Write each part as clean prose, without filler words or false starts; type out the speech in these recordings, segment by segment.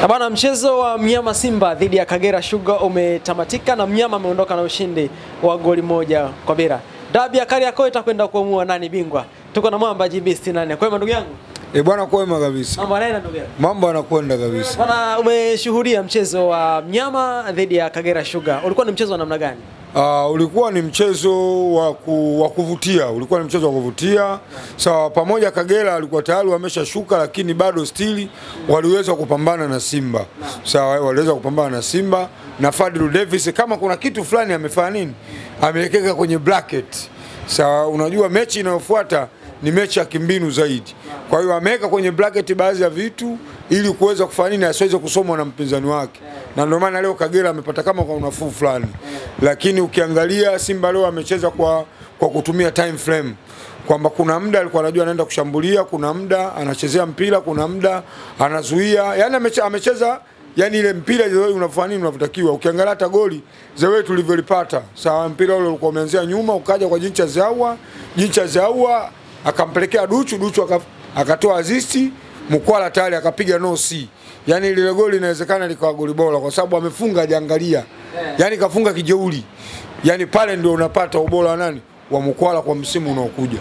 Bana, mchezo wa mnyama Simba dhidi ya Kagera Sugar umetamatika na mnyama ameondoka na ushindi wa goli 1-0. Dabi ya Kariakoo itakwenda kuamua nani bingwa. Tuko na mwamba GB68. Kwa hiyo ndugu yangu. Bwana kwema kabisa. Mambo yanaenda ndugu yangu. Mambo yanakwenda kabisa. Bana, umeshuhudia mchezo wa mnyama dhidi ya Kagera Sugar. Ulikuwa ni mchezo wa namna gani? Ulikuwa ni mchezo wa kuvutia. Ulikuwa ni mchezo wa kuvutia. Sawa, pamoja Kagera alikuwa tayari wameshashuka, lakini bado stili waliweza kupambana na Simba. Sawa, waliweza kupambana na Simba na Fadlu Davis kama kuna kitu fulani amefanya nini? Amewekeka kwenye bracket. Sawa, unajua mechi inayofuata ni mechi ya kimbinu zaidi. Kwa hiyo ameweka kwenye bracket baadhi ya vitu ili kuweza kufanya nini asiweze kusomwa na mpinzani wake. Na ndio maana leo Kagera amepata kama kwa unafuu fulani. Lakini ukiangalia Simba leo amecheza kwa kutumia time frame. Kwamba kuna muda alikuwa anajua anaenda kushambulia, kuna muda anachezea mpira, kuna muda anazuia. Yaani amecheza yani ile mpira Zewe unafanya nini unavyotakiwa. Ukiangalia hata goli Zewe tulivyolipata. Sawa, mpira ule ulikuwa umeanzia nyuma ukaja kwa Jincha Zaua akampelekea Duchu akatoa assist, Mkwala tayari akapiga no C. Yani ile goli inawezekana likawa goli bora kwa sababu amefunga hajaangalia. Yani kafunga kijeuri. Yani pale ndio unapata ubora wa nani? Wa Mkwala kwa msimu unaokuja.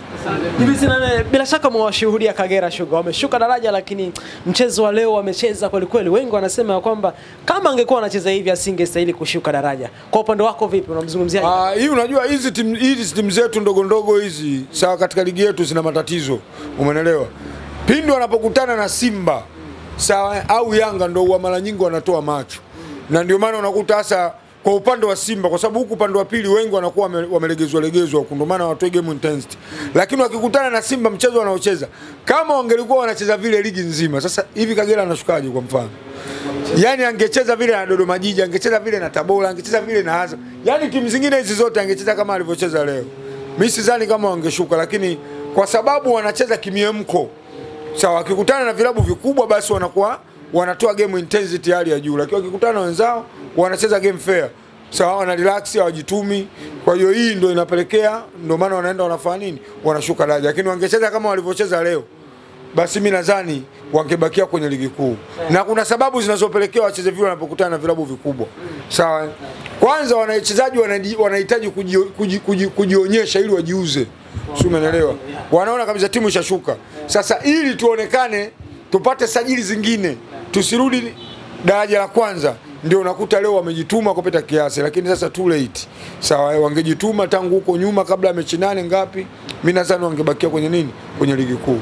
Bila shaka mwashuhudia Kagera Sugar wameshuka daraja, lakini mchezo wa leo wamecheza kweli kweli. Wengi wanasema kwamba kama angekuwa anacheza hivi asingestahili kushuka daraja. Kwa upande wako vipi, unamzungumziaje? Hii unajua hizi timu zetu ndogo hizi sawa katika ligi yetu zina matatizo. Umeelewa? Pindi wanapokutana na Simba sawa au Yanga ndio mara nyingi wanatoa macho. Na ndio maana unakuta hasa kwa upande wa Simba kwa sababu huku upande wa pili wengi wanakuwa wamelegezwa huko, ndio maana watoe game intensity. Lakini wakikutana na Simba mchezo wanaocheza kama wangelikuwa wanacheza vile ligi nzima. Sasa hivi Kagera anashukaje kwa mfano? Yaani angecheza vile na Dodoma Jiji, angecheza vile na Tabora, angecheza vile na Azam. Yaani timu zingine hizi zote angecheza kama alivyocheza leo. Mimi sidhani kama wangeshuka, lakini kwa sababu wanacheza kimiemko. Sawa, wakikutana na vilabu vikubwa basi wanatoa game intensity hali ya juu, lakini wakikutana na wenzao wanacheza game fair. Sawa, wana relax hawajitumi. Kwa hiyo hii ndio inapelekea ndio maana wanaenda wanafanya nini? Wanashuka daraja. Lakini wangecheza kama walivyocheza leo basi mimi nadhani wangebakia kwenye ligi kuu. Na kuna sababu zinazopelekea wacheze vile wanapokutana na vilabu vikubwa. Sawa. Kwanza wachezaji wanahitaji kujionyesha ili wajiuze. Sio, umeelewa? Wanaona kabisa timu ishashuka. Sasa ili tuonekane tupate sajili zingine, tusirudi daraja la kwanza, ndio unakuta leo wamejituma kupita kiasi, lakini sasa too late. Sawa, wangejituma tangu huko nyuma kabla ya mechi 8 ngapi, mimi nadhani wangebakia kwenye nini? Kwenye ligi kuu.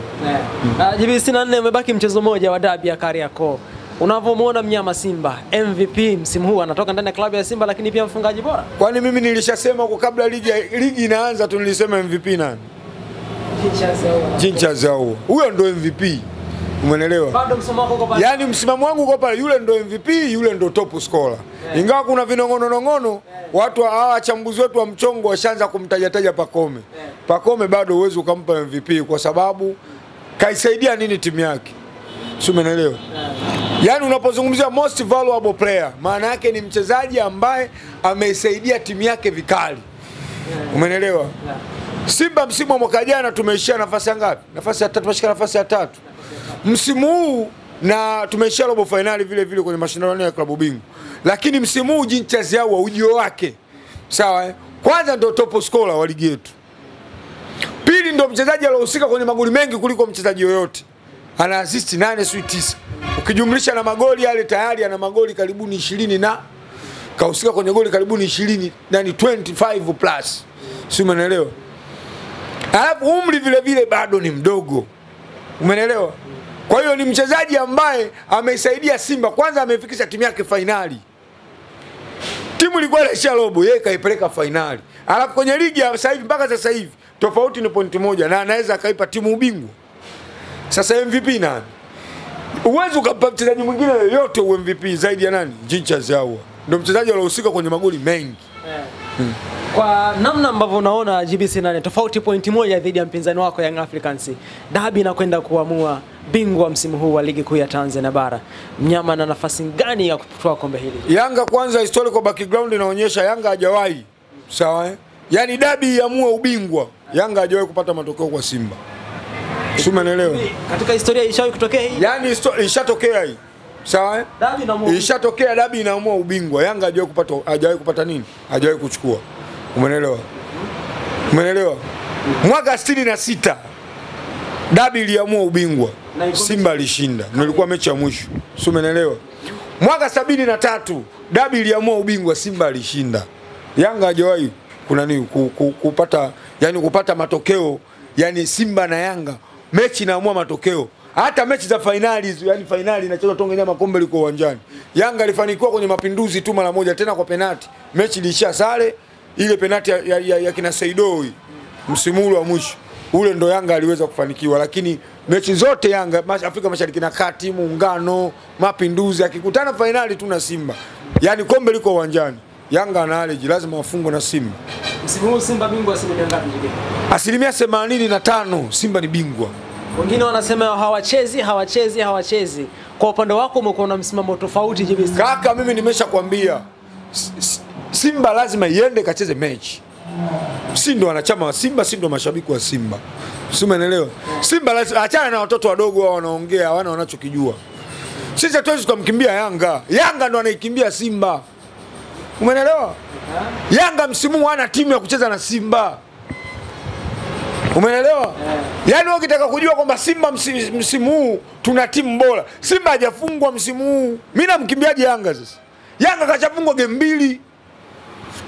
GB64 umebaki mchezo mmoja wa dabi ya Kariakoo. Unavyomuona mnyama Simba MVP msimu huu anatoka ndani ya klabu ya Simba, lakini pia mfungaji bora. Kwani mimi nilishasema huko kabla ligi inaanza tu nilisema MVP nani? Jincha Zaua. Huyo ndo MVP. Umeelewa? Bado msimamo wako pale. Yaani msimamo wangu uko pale, yule ndo MVP, yule ndo top scorer. Ingawa kuna vinongono watu hawa wachambuzi wetu wa mchongo washaanza kumtajataja Pakome. Pakome bado uwezo ukampa MVP kwa sababu kaisaidia nini timu yake? Sio, umeelewa? Yaani unapozungumzia most valuable player, maana yake ni mchezaji ambaye ameisaidia timu yake vikali. Umeelewa? Simba msimu wa mwaka jana tumeishia nafasi ngapi? Nafasi ya 3, tumeshika nafasi ya 3. Msimu huu na tumeishia robo finali vile vile kwenye mashindano ya klabu bingwa. Lakini msimu huu Jincha Zaua ujio wake. Sawa, kwanza ndio top scorer wa ligi yetu. Pili ndio mchezaji aliyehusika kwenye magoli mengi kuliko mchezaji yoyote. Ana assist 8 sio 9. Ukijumlisha na magoli yale tayari ana magoli karibuni 20 na kahusika kwenye goli karibuni 20, yani 25 plus. Sio, umeelewa? Alafu umri vile vile bado ni mdogo. Umeelewa? Kwa hiyo ni mchezaji ambaye ameisaidia Simba, kwanza amefikisha timu yake finali. Timu ilikuwa inaishia robo, yeye kaipeleka finali. Alafu kwenye ligi ya sasa hivi mpaka sasa hivi tofauti ni pointi 1 na anaweza akaipa timu ubingwa. Sasa MVP nani? Uwezo ukampa mchezaji mwingine yote MVP zaidi ya nani? Jincha Zaua. Ndio mchezaji aliyehusika kwenye magoli mengi. Kwa namna ambavyo unaona GB68 tofauti pointi 1 dhidi ya mpinzani wako Young Africans, dabi inakwenda kuamua bingwa msimu huu wa ligi kuu ya Tanzania bara. Mnyama na nafasi gani ya kutoa kombe hili? Yanga kwanza historical background inaonyesha Yanga hajawahi. Sawa? Yaani dabi iamue ubingwa. Yanga hajawahi kupata matokeo kwa Simba. Sio, umeelewa? Katika historia ishawahi kutokea hii? Yaani ishatokea hii. Sawa? Dabi inaamua. Ishatokea dabi inaamua ubingwa. Yanga hajawahi kupata nini? Hajawahi kuchukua. Umeelewa? Umeelewa? Mwaka 66 dabi iliamua ubingwa. Simba alishinda. Nilikuwa mechi ya mwisho. Si umeelewa? Mwaka 73 dabi iliamua ubingwa, Simba alishinda. Yanga hajawahi kuna nini kupata matokeo, yani Simba na Yanga mechi inaamua matokeo. Hata mechi za finali, yani finali inachezwa Tongenya Makombe liko uwanjani. Yanga alifanikiwa kwenye mapinduzi tu mara moja, tena kwa penalti. Mechi ilisha sare, ile penalti ya kina Saidoi msimu wa mwisho. Ule ndo Yanga aliweza kufanikiwa, lakini mechi zote Yanga Afrika Mashariki na Kati, Muungano, Mapinduzi akikutana finali tu na Simba. Yani kombe liko uwanjani. Yanga ana allergy, lazima wafungwe na Simba. Msimu huu Simba bingwa asilimia ngapi hivi? 85% Simba ni bingwa. Wengine wanasema hawachezi. Kwa upande wako umekuwa na msimamo tofauti JBC. Kaka, mimi nimeshakwambia Simba lazima iende kacheze mechi. Si ndo wanachama wa Simba, si ndo mashabiki wa Simba. Si umeelewa? Simba lazima achana na watoto wadogo wao wanaongea, hawana wanachokijua. Sisi hatuwezi kumkimbia Yanga. Yanga ndo anaikimbia Simba. Umeelewa? Yanga msimu hana timu ya kucheza na Simba. Umeelewa? Yaani ukitaka kujua kwamba Simba msimu huu tuna timu bora. Simba hajafungwa msimu huu. Mimi namkimbiaje Yanga sasa? Yanga kachafungwa game 2.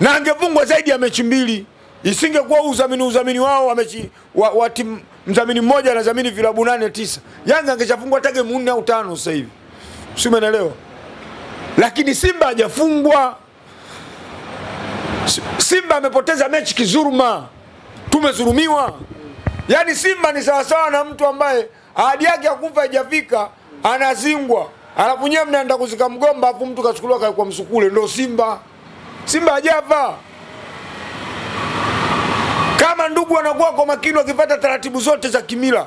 Na angefungwa zaidi ya mechi 2. Isingekuwa udhamini wao wa mechi wa timu mdhamini mmoja anadhamini vilabu 8 9. Yanga angechafungwa hata game 4 au 5 sasa hivi. Si umeelewa? Lakini Simba hajafungwa. Simba amepoteza mechi kizuruma. Tumezurumiwa. Yaani Simba ni sawasawa na mtu ambaye ahadi yake ya kufa haijafika, anazingwa. Alafu nyewe mnaenda kuzika mgomba, afu mtu kachukuliwa kwa msukule, ndio Simba. Simba hajafa. Kama ndugu wanakuwa kwa makini wakipata taratibu zote za kimila.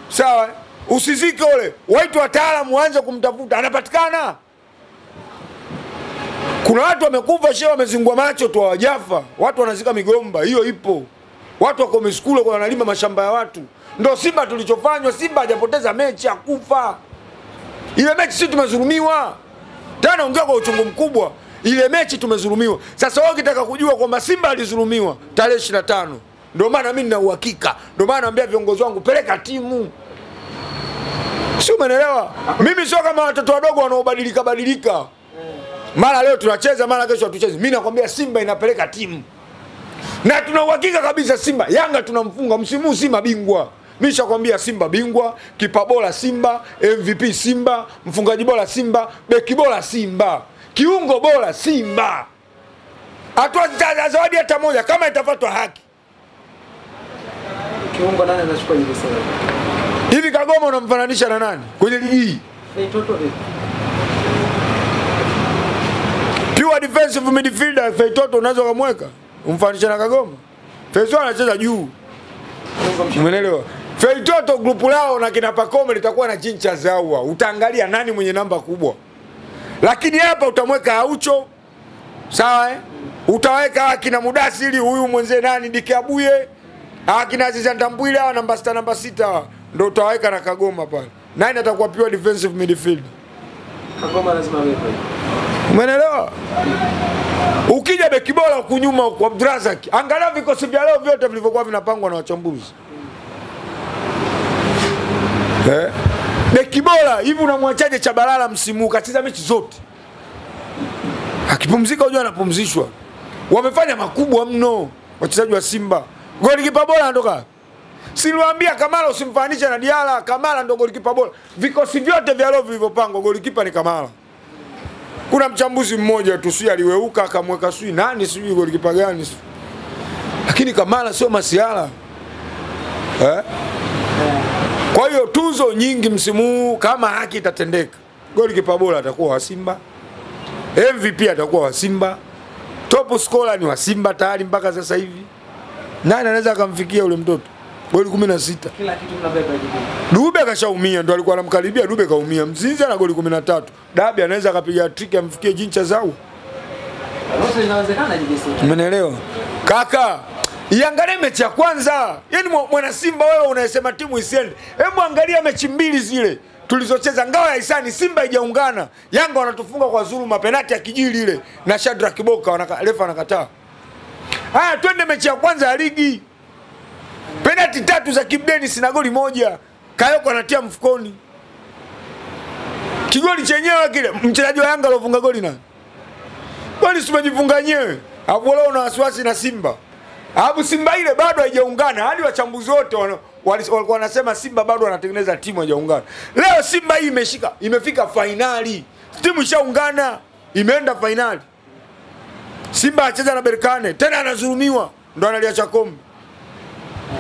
Sawa? Usizike ule. Waitwe wataalamu waanze kumtafuta. Anapatikana. Kuna watu wamekufa shehe wamezingwa macho tu hawajafa. Watu wanazika migomba, hiyo ipo. Watu wako miskule kwa wanalima mashamba ya watu. Ndio Simba tulichofanywa. Simba hajapoteza mechi, hakufa. Ile mechi sisi tumezurumiwa. Tena ongea kwa uchungu mkubwa. Ile mechi tumezurumiwa. Sasa wewe ukitaka kujua kwamba Simba alizurumiwa tarehe 25. Ndio maana mimi nina uhakika. Ndio maana naambia viongozi wangu peleka timu. Si umeelewa? Mimi sio kama watoto wadogo wanaobadilika. Mara leo tunacheza, mara kesho hatuchezi. Mimi nakwambia Simba inapeleka timu. Na tuna uhakika kabisa Simba, Yanga tunamfunga msimu Simba bingwa. Mimi nishakwambia Simba bingwa, kipa bora Simba, MVP Simba, mfungaji bora Simba, beki bora Simba, kiungo bora Simba. Hatuacha zawadi hata moja kama itafuatwa haki. Kiungo nani anachukua hivi sasa? Hivi Kagoma unamfananisha na nani kwenye ligi hii? Pure defensive midfielder Feitoto unaweza kumweka? Umfananisha na Kagoma? Feitoto anacheza juu. Umeelewa? Feitoto grupu lao na kina Pacome litakuwa na chincha zaua. Utaangalia nani mwenye namba kubwa. Lakini hapa utamweka Aucho. Sawa eh? Utaweka akina Mudasiri huyu mwenzie nani Dikiabuye. Akina Aziza Ndambwile hawa namba 6 ndio utaweka na Kagoma pale. Nani atakuwa pure defensive midfield? Kagoma lazima awepo. Umeelewa? Ukija beki bora kunyuma kwa Abdurazak, angalia vikosi vya leo vyote vilivyokuwa vinapangwa na wachambuzi. Beki bora hivi unamwachaje Chabalala msimu kacheza mechi zote? Akipumzika unajua anapumzishwa. Wamefanya makubwa mno wachezaji wa Simba. Golikipa bora anatoka. Siliwaambia Kamala usimfanishe na Diala, Kamala ndo golikipa bora. Vikosi vyote vya leo vilivyopangwa golikipa ni Kamala. Kuna mchambuzi mmoja tu si aliweuka akamweka sui nani sijui golikipa gani. Lakini Kamala sio masiala. Kwa hiyo tuzo nyingi msimu kama haki itatendeka. Golikipa bora atakuwa wa Simba. MVP atakuwa wa Simba. Top scorer ni wa Simba tayari mpaka sasa hivi. Nani anaweza akamfikia ule mtoto? Goli 16. Kila kitu tunabeba hivi. Dube kashaumia, ndo alikuwa anamkaribia. Dube kaumia. Mzinzi ana goli 13. Dabi anaweza akapiga trick amfikie jincha zao. Yote inawezekana hivi sasa. Umeelewa? Kaka, iangalie mechi ya kwanza. Yaani mwana Simba wewe unasema timu isiende. Hebu angalia mechi mbili zile. tulizocheza ngao ya hisani, Simba haijaungana. Yanga wanatufunga kwa dhuluma, penalti ya kijili ile na Shadrack Kiboka, refa anakataa. Haya, twende mechi ya kwanza ya ligi. Penalti 3 za Kibu Denis na goli moja. Kayoko anatia mfukoni. Kigoli chenyewe kile, mchezaji wa Yanga alofunga goli nani? Goli simejifunga nyewe. Hapo leo na wasiwasi na Simba. Hapo Simba ile bado haijaungana. Hadi wachambuzi wote walikuwa wanasema Simba bado anatengeneza timu haijaungana. Leo Simba hii imefika finali. Timu ishaungana, imeenda finali. Simba acheza na Berkane, tena anazulumiwa, ndo analiacha kombe.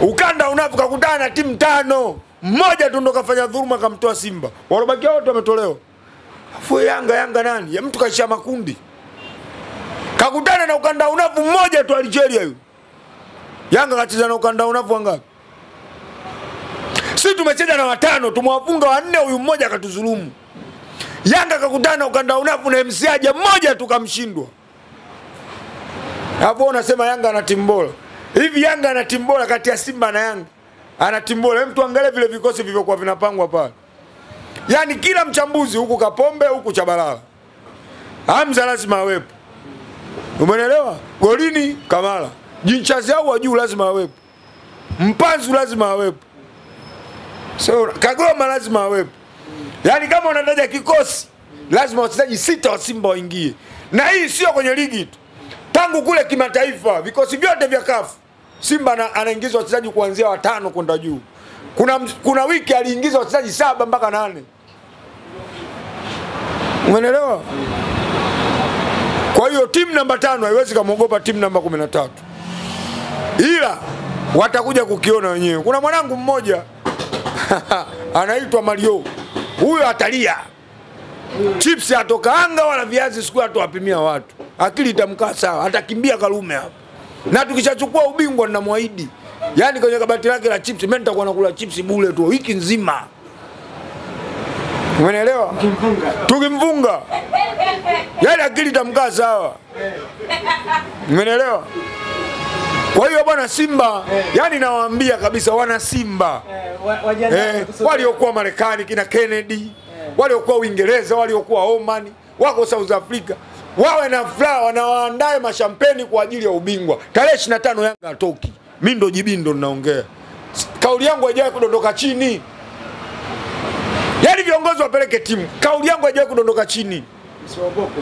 Ukanda unavuka kutana na timu 5. Mmoja tu ndo kafanya dhuluma kamtoa Simba. Walobakia wote wametolewa. Afu Yanga nani? Ya mtu kaisha makundi. Kakutana na ukanda unavu mmoja tu Algeria yule. Yanga kacheza na ukanda unavu wangapi? Sisi tumecheza na 5, tumewafunga 4, huyu mmoja akatuzulumu. Yanga kakutana na ukanda unavu na MC aje mmoja tu kamshindwa. Hapo unasema Yanga ana timu bora. Hivi Yanga ana timu bora kati ya Simba na Yanga? Ana timu bora. Mtu angalie vile vikosi vilivyokuwa vinapangwa pale. Yaani kila mchambuzi huku Kapombe, huku Chabalala. Hamza lazima awepo. Umeelewa? Golini Kamala. Jinchazi au wa juu lazima awepo. Mpanzu lazima awepo. So Kagoma lazima awepo. Yaani kama unataja kikosi, lazima wachezaji 6 wa Simba waingie. Na hii sio kwenye ligi tu. Tangu kule kimataifa, vikosi vyote vya CAF, Simba anaingiza wachezaji kuanzia 5 kwenda juu. Kuna wiki aliingiza wachezaji 7 mpaka 8. Umeelewa? Kwa hiyo timu namba 5 haiwezi kumuogopa timu namba 13. Ila watakuja kukiona wenyewe. Kuna mwanangu mmoja anaitwa Mario. Huyo atalia. Chips atoka anga wala viazi siku atawapimia watu. Akili itamkaa sawa, atakimbia Karume hapo. Na tukishachukua ubingwa ninamwahidi. Yaani kwenye kabati lake la chips, mimi nitakuwa nakula chips bure tu wiki nzima. Umeelewa? Tukimfunga. Yaani akili itamkaa sawa. Umeelewa? Kwa hiyo bwana Simba, yani nawaambia kabisa wana Simba. Waliokuwa Marekani kina Kennedy, waliokuwa Uingereza, waliokuwa Oman, wako South Africa. Wawe na furaha, wanawaandae mashampeni kwa ajili ya ubingwa. Tarehe 25 Yanga atoki. Mimi ndo Jibindo ninaongea. Kauli yangu haijawahi kudondoka chini. Yaani viongozi wapeleke timu. Kauli yangu haijawahi kudondoka chini. Usiogope.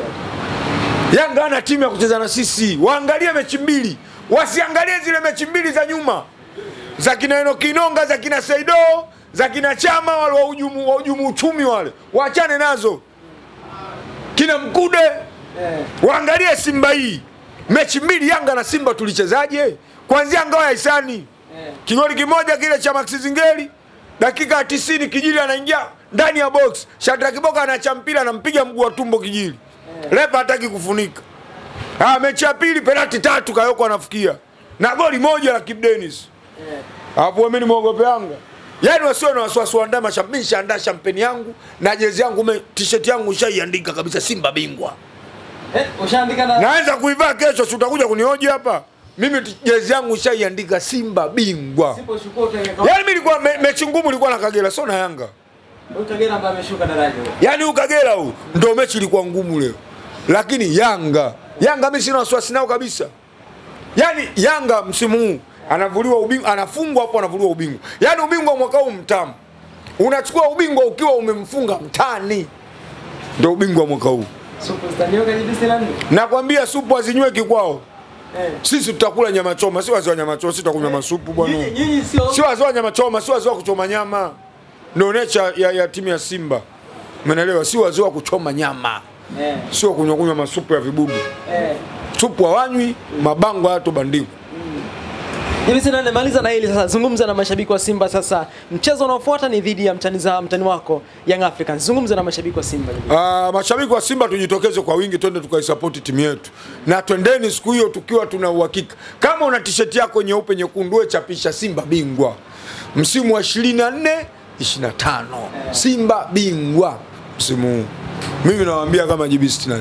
Yanga ana timu ya kucheza na sisi. Waangalie mechi 2. Wasiangalie zile mechi 2 za nyuma. Za kina Enoki Inonga, za kina Saido, za kina Chama wale wahujumu uchumi wale. Waachane nazo. Kina Mkude. Waangalie Simba hii. Mechi 2 Yanga na Simba tulichezaje? Kuanzia ngao ya hisani. Kigoli kimoja kile cha Maxi Zingeli, dakika 90 Kijili anaingia ndani ya box. Shadrack Kiboka anacha mpira anampiga mguu wa tumbo Kijili. Refa hataki kufunika. Mechi ya pili penalti 3 Kayoko anafikia. Na goli moja la Kibu Denis. Hapo mimi muogope Yanga. Yaani wasio na wasiwasi waandae mashabiki, shaandaa champeni yangu na jezi yangu, t-shirt yangu ushaiandika kabisa Simba bingwa. Ushaandika na naanza kuivaa kesho, si utakuja kunihoji hapa. Mimi jezi yangu ushaiandika Simba bingwa. Yaani mimi nilikuwa mechi ngumu ilikuwa na Kagera, sio na Yanga. Kagera ambaye ameshuka daraja. Yaani Kagera huyu ndio mechi ilikuwa ngumu leo. Lakini Yanga mimi sina wasiwasi nao kabisa. Yaani Yanga msimu huu anavuliwa ubingwa, anafungwa hapo anavuliwa ubingwa. Yaani ubingwa mwaka huu mtamu. Unachukua ubingwa ukiwa umemfunga mtani. Ndio ubingwa mwaka huu. Supu zitanyoka JBC nani? Nakwambia supu azinyweki kwao. Sisi tutakula nyama choma, si wazee wa nyama choma, sisi tutakunywa masupu bwana. Nyinyi sio. Si wazee wa nyama choma, si wazee wa kuchoma nyama. Ndio nature ya timu ya Simba. Umeelewa? Si wazee wa kuchoma nyama. Sio kunywa masupu ya vibudu. Supu hawanywi, mabango haya tubandikwa. JBC nani, maliza na hili sasa. Zungumza na mashabiki wa Simba sasa. Mchezo unaofuata ni dhidi ya mtani wako Young Africans. Zungumza na mashabiki wa Simba. Mashabiki wa Simba tujitokeze kwa wingi, twende tukaisupport timu yetu. Na twendeni siku hiyo tukiwa tuna uhakika. Kama una t-shirt yako nyeupe nyekundu, wewe chapisha Simba bingwa. Msimu wa 24-25. Simba bingwa msimu huu. Mimi nawaambia kama JB 64.